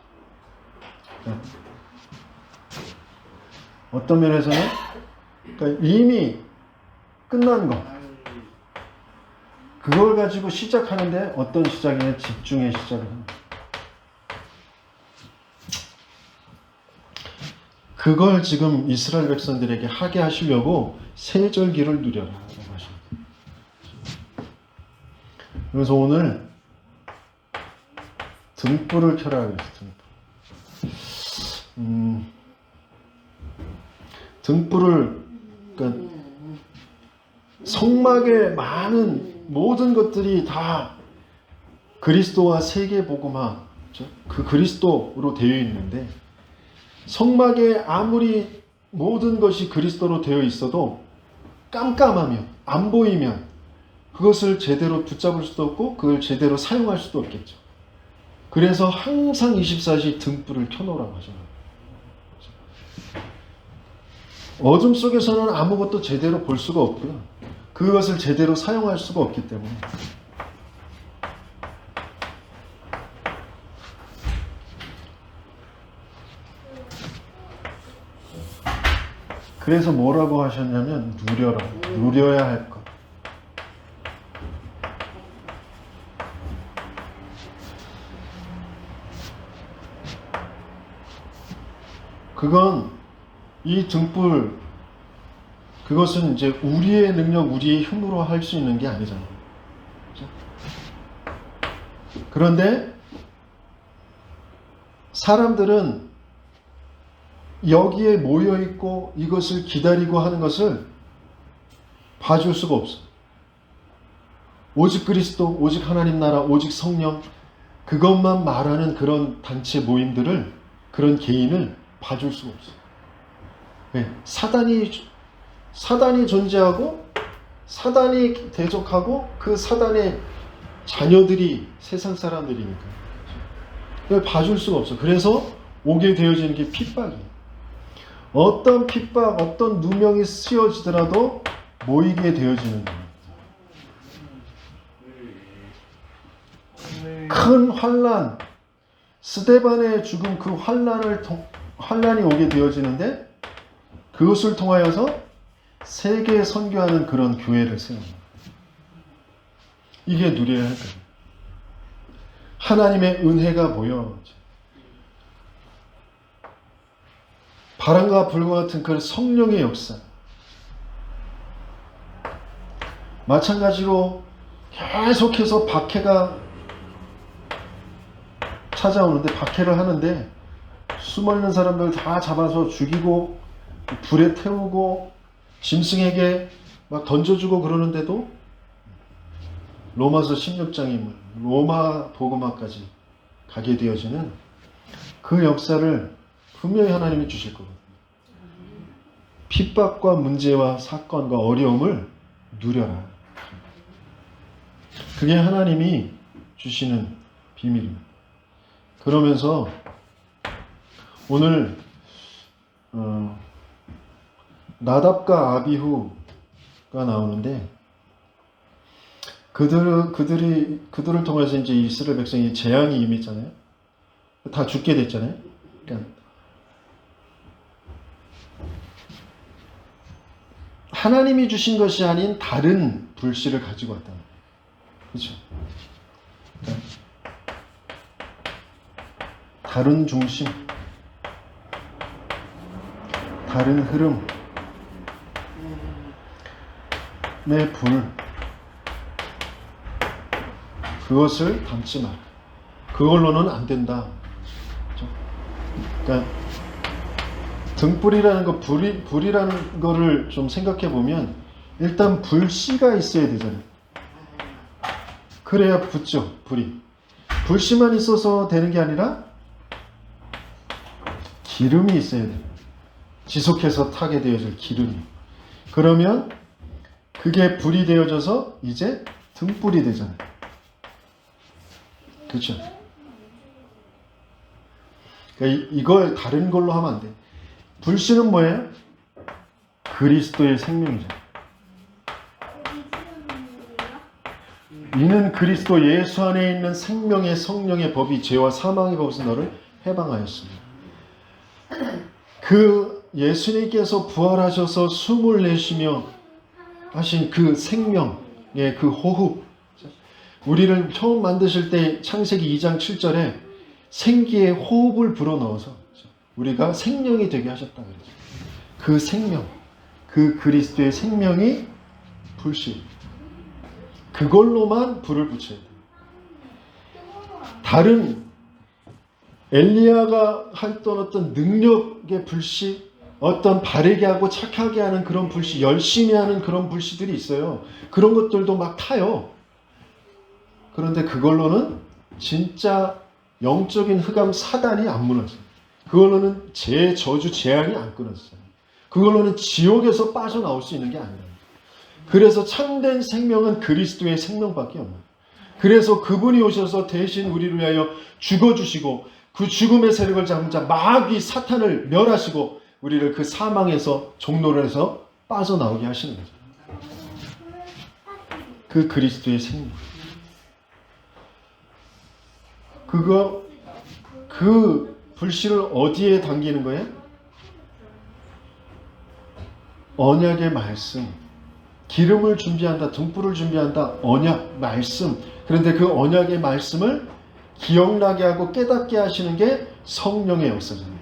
Speaker 1: 어떤 면에서는 그러니까 이미 끝난 거, 그걸 가지고 시작하는데 어떤 시작이냐? 집중의 시작을 합니다. 그걸 지금 이스라엘 백성들에게 하게 하시려고 세절기를 누려라 라고 하십니다. 그래서 오늘 등불을 켜라 그랬어요. 등불을, 그러니까 성막에 많은 모든 것들이 다 그리스도와 세계복음화, 그 그리스도로 되어 있는데, 성막에 아무리 모든 것이 그리스도로 되어 있어도 깜깜하면, 안 보이면 그것을 제대로 붙잡을 수도 없고 그걸 제대로 사용할 수도 없겠죠. 그래서 항상 24시 등불을 켜놓으라고 하잖아요. 어둠 속에서는 아무것도 제대로 볼 수가 없고요. 그것을 제대로 사용할 수가 없기 때문에. 그래서 뭐라고 하셨냐면, 누려라. 누려야 할 것. 그건 이 등불, 그것은 이제 우리의 능력, 우리의 힘으로 할 수 있는 게 아니잖아요. 그렇죠? 그런데 사람들은 여기에 모여있고 이것을 기다리고 하는 것을 봐줄 수가 없어. 오직 그리스도, 오직 하나님 나라, 오직 성령, 그것만 말하는 그런 단체 모임들을, 그런 개인을 봐줄 수가 없어. 왜? 사단이 존재하고 사단이 대적하고 그 사단의 자녀들이 세상 사람들이니까 봐줄 수가 없어. 그래서 오게 되어지는 게 핍박이에요. 어떤 핍박, 어떤 누명이 쓰여지더라도 모이게 되어지는 거예요. 큰 환란, 스데반의 죽음, 그 환란이 오게 되어지는데 그것을 통하여서 세계에 선교하는 그런 교회를 세웁니다. 이게 누려야 할 거예요. 하나님의 은혜가 보여. 바람과 불과 같은 그 성령의 역사. 마찬가지로 계속해서 박해가 찾아오는데, 박해를 하는데 숨어있는 사람들 다 잡아서 죽이고 불에 태우고 짐승에게 막 던져주고 그러는데도 로마서 16장이 로마 복음화까지 가게 되어지는 그 역사를 분명히 하나님이 주실 거거든요. 핍박과 문제와 사건과 어려움을 누려라. 그게 하나님이 주시는 비밀입니다. 그러면서 오늘 나답과 아비후가 나오는데 그들을 통해서 이제 이스라엘 백성이 재앙이 임했잖아요. 다 죽게 됐잖아요. 그러니까 하나님이 주신 것이 아닌 다른 불씨를 가지고 왔다. 그렇죠? 그러니까 다른 중심, 다른 흐름의 불, 그것을 담지 마라. 그걸로는 안 된다. 그렇죠? 그러니까 등불이라는 거, 불이라는 거를 좀 생각해 보면 일단 불씨가 있어야 되잖아요. 그래야 붙죠, 불이. 불씨만 있어서 되는 게 아니라 기름이 있어야 돼요. 지속해서 타게 되어질 기름이. 그러면 그게 불이 되어져서 이제 등불이 되잖아요. 그렇죠? 그러니까 이걸 다른 걸로 하면 안 돼. 불씨는 뭐예요? 그리스도의 생명이죠. 이는 그리스도 예수 안에 있는 생명의 성령의 법이 죄와 사망의 법에서 너를 해방하였습니다. 그 예수님께서 부활하셔서 숨을 내쉬며 하신 그 생명의 그 호흡, 우리를 처음 만드실 때 창세기 2장 7절에 생기의 호흡을 불어넣어서 우리가 생명이 되게 하셨다 그랬죠. 그 생명, 그 그리스도의 생명이 불씨. 그걸로만 불을 붙여야 돼요. 다른 엘리야가 했던 어떤 능력의 불씨, 어떤 바르게 하고 착하게 하는 그런 불씨, 열심히 하는 그런 불씨들이 있어요. 그런 것들도 막 타요. 그런데 그걸로는 진짜 영적인 흑암 사단이 안 무너져요. 그걸로는 저주 재앙이 안 끊어져요. 그걸로는 지옥에서 빠져나올 수 있는 게 아니에요. 그래서 참된 생명은 그리스도의 생명밖에 없어요. 그래서 그분이 오셔서 대신 우리를 위하여 죽어주시고 그 죽음의 세력을 잡은 자 마귀 사탄을 멸하시고 우리를 그 사망에서 종로에서 빠져나오게 하시는 거죠. 그 그리스도의 생명. 그 불씨를 어디에 당기는 거예요? 언약의 말씀. 기름을 준비한다, 등불을 준비한다, 언약, 말씀. 그런데 그 언약의 말씀을 기억나게 하고 깨닫게 하시는 게 성령의 역사잖아요.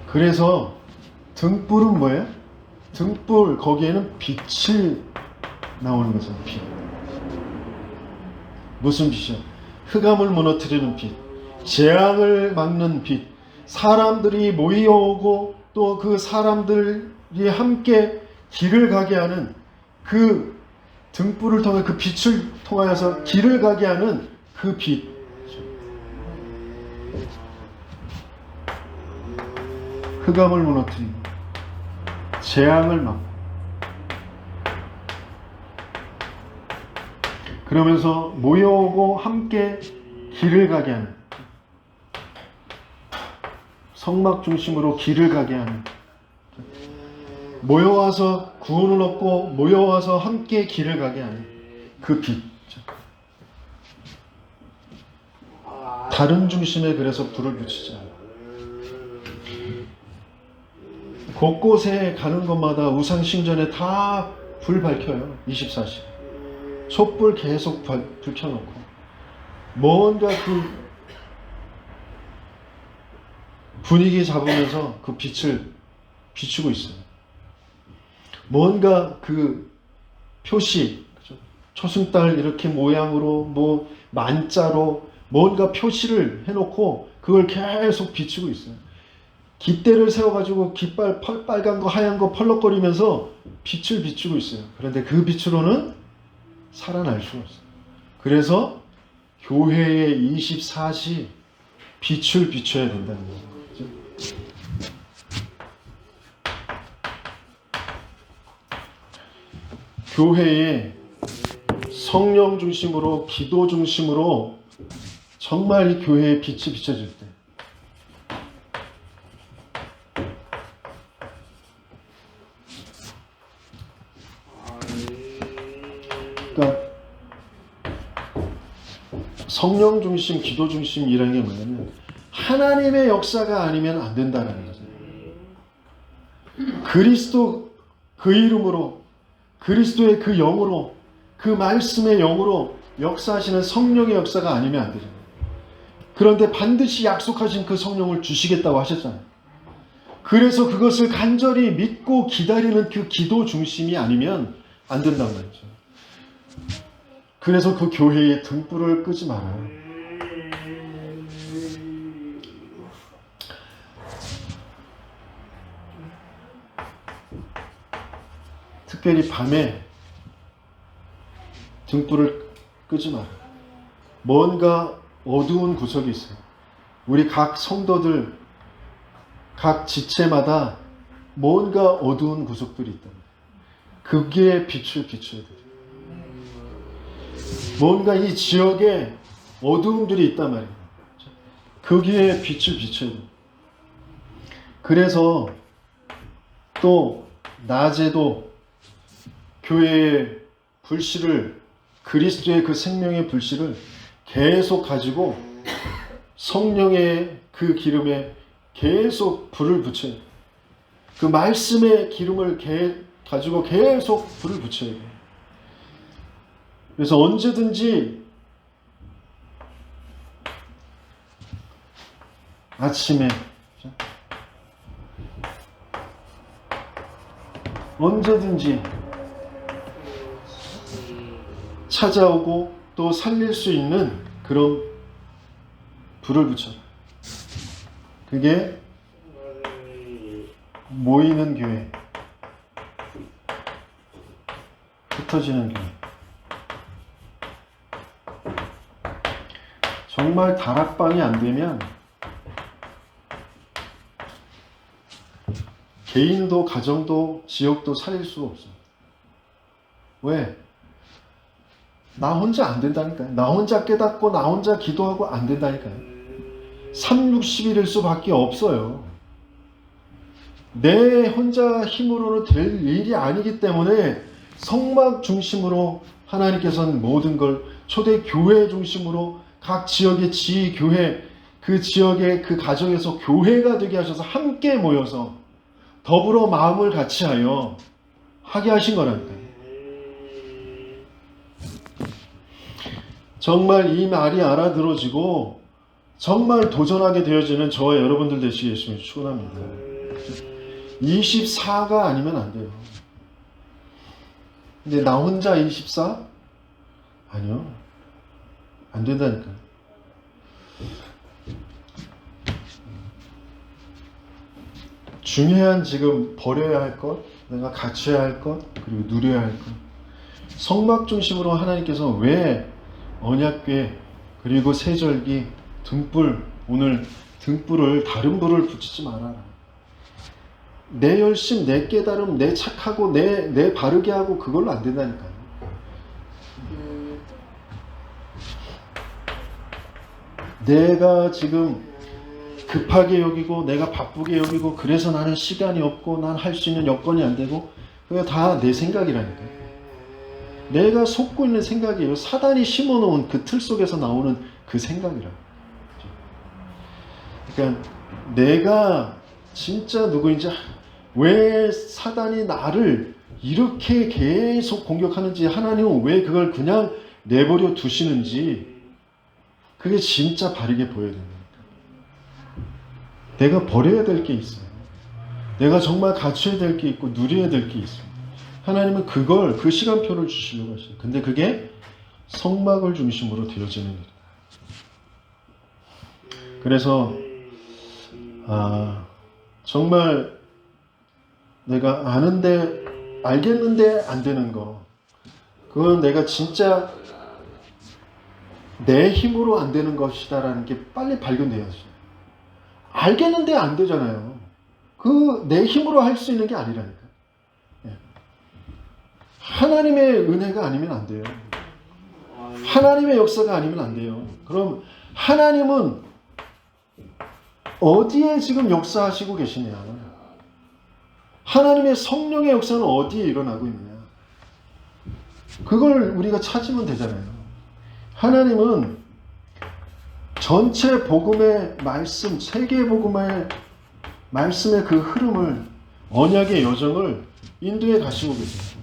Speaker 1: 그래서 등불은 뭐예요? 등불, 거기에는 빛이 나오는 거잖아요. 빛. 무슨 빛이요? 흑암을 무너뜨리는 빛, 재앙을 막는 빛, 사람들이 모여오고 또 그 사람들이 함께 길을 가게 하는 그 등불을 통해 그 빛을 통하여서 길을 가게 하는 그 빛. 흑암을 무너뜨리고 재앙을 막고 그러면서 모여오고 함께 길을 가게 하는 성막 중심으로 길을 가게 하는, 모여와서 구원을 얻고 모여와서 함께 길을 가게 하는 그 빛. 다른 중심에 그래서 불을 붙이지 않아요. 곳곳에 가는 곳마다 우상 신전에 다 불 밝혀요. 24시간. 촛불 계속 불 켜놓고 뭔가 그 분위기 잡으면서 그 빛을 비추고 있어요. 뭔가 그 표시, 초승달 이렇게 모양으로 뭐 만자로 뭔가 표시를 해놓고 그걸 계속 비추고 있어요. 깃대를 세워가지고 깃발 빨간 거 하얀 거 펄럭거리면서 빛을 비추고 있어요. 그런데 그 빛으로는 살아날 수가 없어요. 그래서 교회의 24시 빛을 비춰야 된다는 거죠. 교회에 성령 중심으로 기도 중심으로 정말 이 교회의 빛이 비춰질 때, 그러니까 성령 중심, 기도 중심이라는 게 뭐냐면 하나님의 역사가 아니면 안 된다는 거죠. 그리스도 그 이름으로, 그리스도의 그 영으로, 그 말씀의 영으로 역사하시는 성령의 역사가 아니면 안 되잖아요. 그런데 반드시 약속하신 그 성령을 주시겠다고 하셨잖아요. 그래서 그것을 간절히 믿고 기다리는 그 기도 중심이 아니면 안 된다는 거죠. 그래서 그 교회의 등불을 끄지 말아요. 특별히 밤에 등불을 끄지 말아요. 뭔가 어두운 구석이 있어요. 우리 각 성도들, 각 지체마다 뭔가 어두운 구석들이 있다. 거기에 빛을 비춰야 돼요. 뭔가 이 지역에 어두움들이 있단 말이에요. 거기에 빛을 비춰야 돼요. 그래서 또 낮에도 교회의 불씨를, 그리스도의 그 생명의 불씨를 계속 가지고 성령의 그 기름에 계속 불을 붙여요. 그 말씀의 기름을 가지고 계속 불을 붙여야 돼요. 그래서 언제든지 아침에 언제든지 찾아오고 또 살릴 수 있는 그런 불을 붙여라. 그게 모이는 교회, 흩어지는 교회. 정말 다락방이 안 되면 개인도 가정도 지역도 살릴 수가 없어요. 왜? 나 혼자 안 된다니까요. 나 혼자 깨닫고 나 혼자 기도하고 안 된다니까요. 360일일 수밖에 없어요. 내 혼자 힘으로는 될 일이 아니기 때문에 성막 중심으로 하나님께서는 모든 걸 초대 교회 중심으로 각 지역의 지교회, 그 지역의 그 가정에서 교회가 되게 하셔서 함께 모여서 더불어 마음을 같이하여 하게 하신 거라니까요. 정말 이 말이 알아들어지고 정말 도전하게 되어지는 저와 여러분들 되시기 예수님을 축원합니다. 24가 아니면 안 돼요. 근데 나 혼자 24? 아니요. 안 된다니까요. 중요한 지금 버려야 할 것, 내가 갖춰야 할 것, 그리고 누려야 할 것. 성막 중심으로 하나님께서 왜 언약궤 그리고 세절기 등불, 오늘 등불을 다른 불을 붙이지 말아라. 내 열심, 내 깨달음, 내 착하고 내 바르게 하고 그걸로 안 된다니까요. 내가 지금 급하게 여기고 내가 바쁘게 여기고 그래서 나는 시간이 없고 난 할 수 있는 여건이 안 되고 그게 다 내 생각이라니까. 내가 속고 있는 생각이에요. 사단이 심어놓은 그 틀 속에서 나오는 그 생각이라고. 그러니까 내가 진짜 누구인지, 왜 사단이 나를 이렇게 계속 공격하는지, 하나님은 왜 그걸 그냥 내버려 두시는지, 그게 진짜 바르게 보여야 됩니다. 내가 버려야 될 게 있어요. 내가 정말 갖춰야 될 게 있고 누려야 될 게 있어요. 하나님은 그걸, 그 시간표를 주시려고 하시죠. 근데 그게 성막을 중심으로 되어지는 일이다. 그래서 정말 내가 아는데, 알겠는데 안 되는 거, 그건 내가 진짜 내 힘으로 안 되는 것이다라는 게 빨리 발견돼야지. 알겠는데 안 되잖아요. 그 내 힘으로 할 수 있는 게 아니라니까. 하나님의 은혜가 아니면 안 돼요. 하나님의 역사가 아니면 안 돼요. 그럼 하나님은 어디에 지금 역사하시고 계시냐? 하나님의 성령의 역사는 어디에 일어나고 있느냐? 그걸 우리가 찾으면 되잖아요. 하나님은 전체 복음의 말씀, 세계 복음의 말씀의 그 흐름을, 언약의 여정을 인도해 가시고 계세요.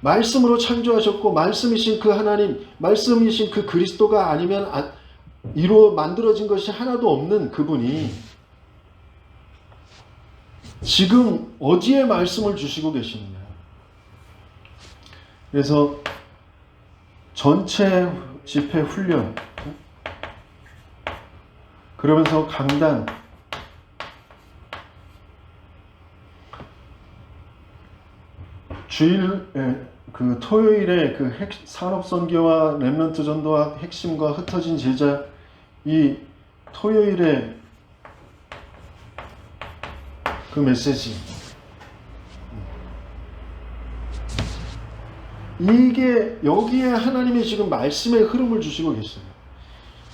Speaker 1: 말씀으로 창조하셨고, 말씀이신 그 하나님, 말씀이신 그 그리스도가 아니면 이로 만들어진 것이 하나도 없는 그분이 지금 어디에 말씀을 주시고 계시느냐. 그래서 전체 집회 훈련, 그러면서 강단, 주일, 그 토요일에 그 산업선교와 렘넌트 전도와 핵심과 흩어진 제자, 이 토요일에 그 메시지, 이게 여기에 하나님이 지금 말씀의 흐름을 주시고 계셔요.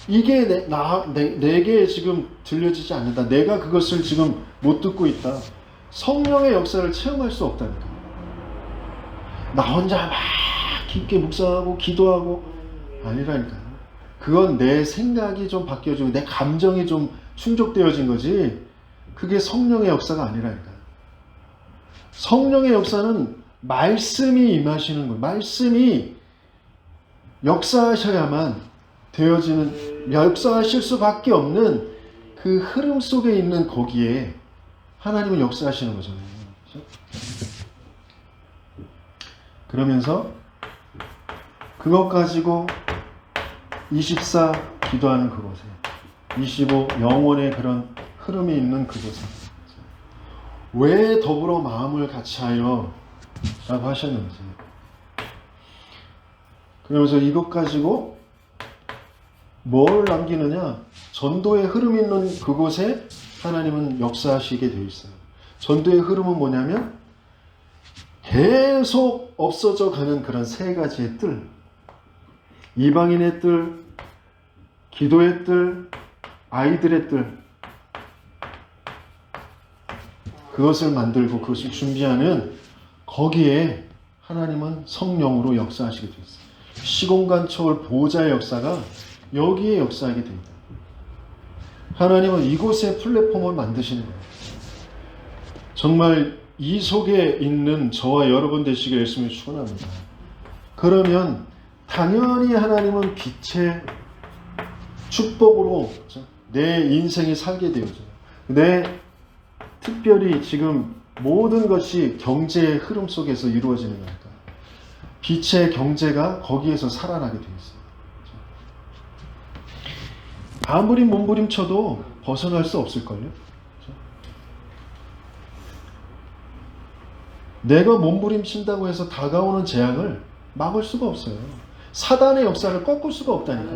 Speaker 1: 이게 내게 지금 들려지지 않는다. 내가 그것을 지금 못 듣고 있다. 성령의 역사를 체험할 수 없다니까. 나 혼자 막 깊게 묵상하고 기도하고 아니라니까. 그건 내 생각이 좀 바뀌어지고 내 감정이 좀 충족되어진 거지, 그게 성령의 역사가 아니라니까. 성령의 역사는 말씀이 임하시는 거예요. 말씀이 역사하셔야만 되어지는, 역사하실 수밖에 없는 그 흐름 속에 있는 거기에 하나님은 역사하시는 거잖아요. 그렇죠? 그러면서 그것 가지고 24 기도하는 그곳에, 25 영혼의 그런 흐름이 있는 그곳에 왜 더불어 마음을 같이하여 라고 하셨는지, 그러면서 이것 가지고 뭘 남기느냐, 전도의 흐름이 있는 그곳에 하나님은 역사하시게 되어 있어요. 전도의 흐름은 뭐냐면 계속 없어져 가는 그런 세 가지의 뜰, 이방인의 뜰, 기도의 뜰, 아이들의 뜰, 그것을 만들고 그것을 준비하는 거기에 하나님은 성령으로 역사하시게 되어 있어요. 시공간 초월 보호자의 역사가 여기에 역사하게 됩니다. 하나님은 이곳에 플랫폼을 만드시는 거예요. 정말 이 속에 있는 저와 여러분 되시길 열심히 축원합니다. 그러면 당연히 하나님은 빛의 축복으로 내 인생이 살게 되어져요. 특별히 지금 모든 것이 경제의 흐름 속에서 이루어지는 거니까 빛의 경제가 거기에서 살아나게 되어 있어요. 아무리 몸부림쳐도 벗어날 수 없을걸요. 내가 몸부림친다고 해서 다가오는 재앙을 막을 수가 없어요. 사단의 역사를 꺾을 수가 없다니까.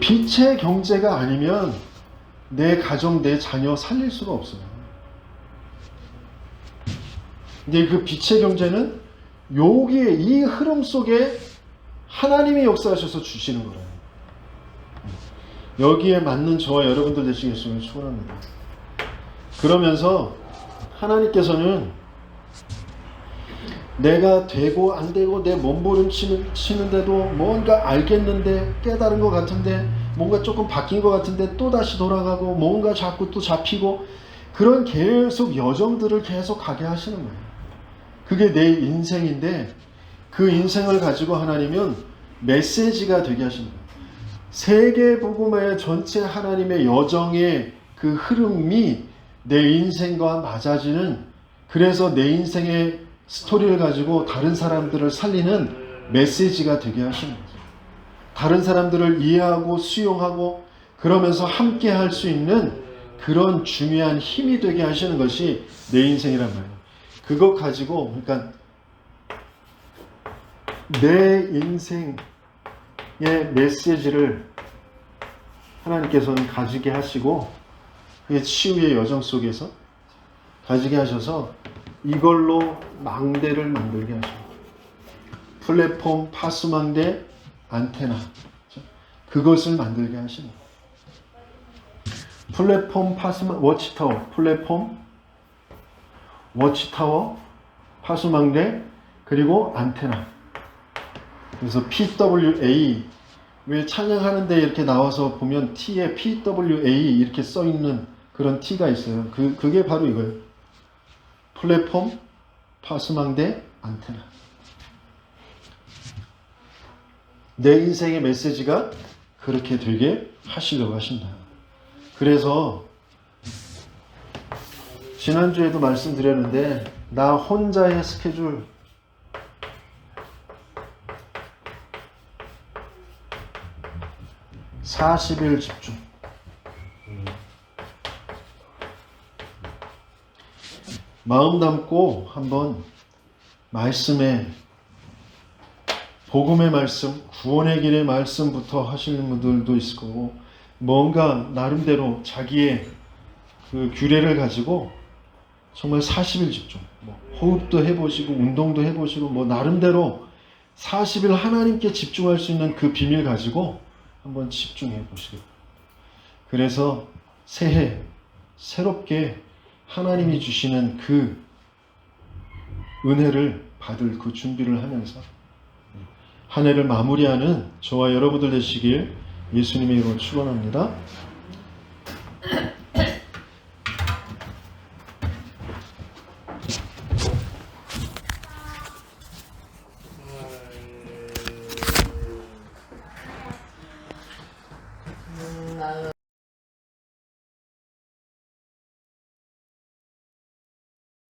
Speaker 1: 빛의 경제가 아니면 내 가정, 내 자녀 살릴 수가 없어요. 근데 그 빛의 경제는 여기에, 이 흐름 속에 하나님이 역사하셔서 주시는 거예요. 여기에 맞는 저와 여러분들 되시겠음을 축원합니다. 그러면서 하나님께서는 내가 되고 안 되고 내 몸부림치는데도 뭔가 알겠는데 깨달은 것 같은데 뭔가 조금 바뀐 것 같은데 또 다시 돌아가고 뭔가 자꾸 또 잡히고 그런 계속 여정들을 계속 가게 하시는 거예요. 그게 내 인생인데 그 인생을 가지고 하나님은 메시지가 되게 하시는 거예요. 세계복음의 전체 하나님의 여정의 그 흐름이 내 인생과 맞아지는, 그래서 내 인생의 스토리를 가지고 다른 사람들을 살리는 메시지가 되게 하시는 거예요. 다른 사람들을 이해하고 수용하고 그러면서 함께 할 수 있는 그런 중요한 힘이 되게 하시는 것이 내 인생이란 말이에요. 그거 가지고 그러니까 내 인생의 메시지를 하나님께서는 가지게 하시고 그게 치유의 여정 속에서 가지게 하셔서 이걸로 망대를 만들게 하십니다. 플랫폼, 파수망대, 안테나 그것을 만들게 하십니다. 플랫폼, 파수망, 워치타워, 플랫폼, 워치타워, 파수망대, 그리고 안테나. 그래서 PWA, 왜 찬양하는데 이렇게 나와서 보면 T에 PWA 이렇게 써 있는 그런 T가 있어요. 그게 바로 이거예요. 플랫폼, 파수망대, 안테나. 내 인생의 메시지가 그렇게 되게 하시려고 하신다. 그래서 지난주에도 말씀드렸는데 나 혼자의 스케줄 40일 집중. 마음 담고 한번 말씀에 복음의 말씀, 구원의 길의 말씀부터 하시는 분들도 있을 거고 뭔가 나름대로 자기의 그 규례를 가지고 정말 40일 집중, 호흡도 해보시고 운동도 해보시고 나름대로 40일 하나님께 집중할 수 있는 그 비밀 가지고 한번 집중해 보시고 그래서 새해 새롭게 하나님이 주시는 그 은혜를 받을 그 준비를 하면서 한 해를 마무리하는 저와 여러분들 되시길 예수님의 이름으로 축원합니다.